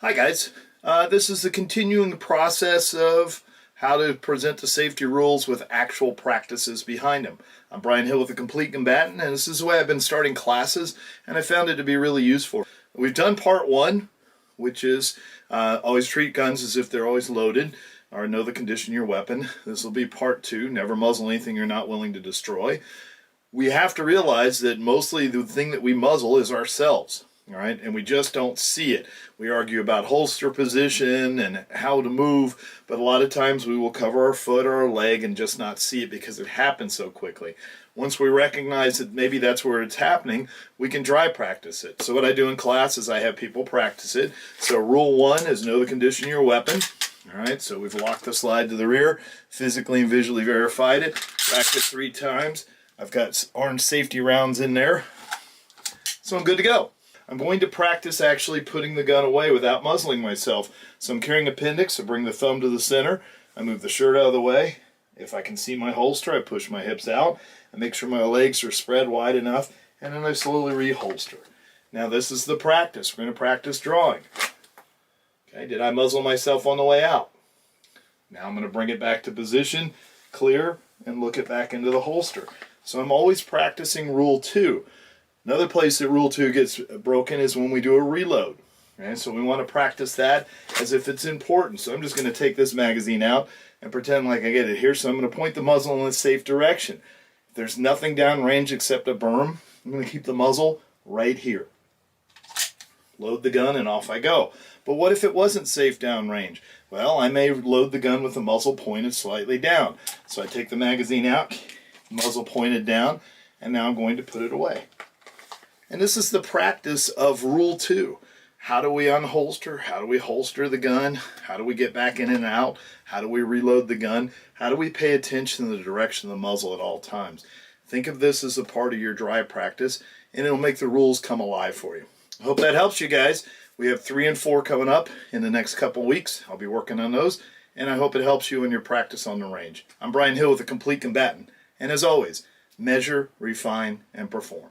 Hi guys, this is the continuing process of how to present the safety rules with actual practices behind them. I'm Brian Hill with The Complete Combatant, and this is the way I've been starting classes, and I found it to be really useful. We've done part one, which is always treat guns as if they're always loaded, or know the condition of your weapon. This will be part two, never muzzle anything you're not willing to destroy. We have to realize that mostly the thing that we muzzle is ourselves. All right, and we just don't see it. We argue about holster position and how to move, but a lot of times we will cover our foot or our leg and just not see it because it happens so quickly. Once we recognize that maybe that's where it's happening, we can dry practice it. So what I do in class is I have people practice it. So rule one is know the condition of your weapon. All right, so we've locked the slide to the rear, physically and visually verified it, racked it 3 times. I've got orange safety rounds in there, so I'm good to go. I'm going to practice actually putting the gun away without muzzling myself. So I'm carrying appendix, so bring the thumb to the center. I move the shirt out of the way. If I can see my holster, I push my hips out. I make sure my legs are spread wide enough, and then I slowly reholster. Now this is the practice. We're going to practice drawing. Okay, did I muzzle myself on the way out? Now I'm going to bring it back to position, clear, and look it back into the holster. So I'm always practicing rule 2. Another place that rule 2 gets broken is when we do a reload. Okay, so we want to practice that as if it's important. So I'm just going to take this magazine out and pretend like I get it here. So I'm going to point the muzzle in a safe direction. If there's nothing downrange except a berm, I'm going to keep the muzzle right here. Load the gun and off I go. But what if it wasn't safe downrange? Well, I may load the gun with the muzzle pointed slightly down. So I take the magazine out, muzzle pointed down, and now I'm going to put it away. And this is the practice of rule 2. How do we unholster? How do we holster the gun? How do we get back in and out? How do we reload the gun? How do we pay attention to the direction of the muzzle at all times? Think of this as a part of your dry practice, and it'll make the rules come alive for you. I hope that helps you guys. We have 3 and 4 coming up in the next couple weeks. I'll be working on those, and I hope it helps you in your practice on the range. I'm Brian Hill with The Complete Combatant, and as always, measure, refine, and perform.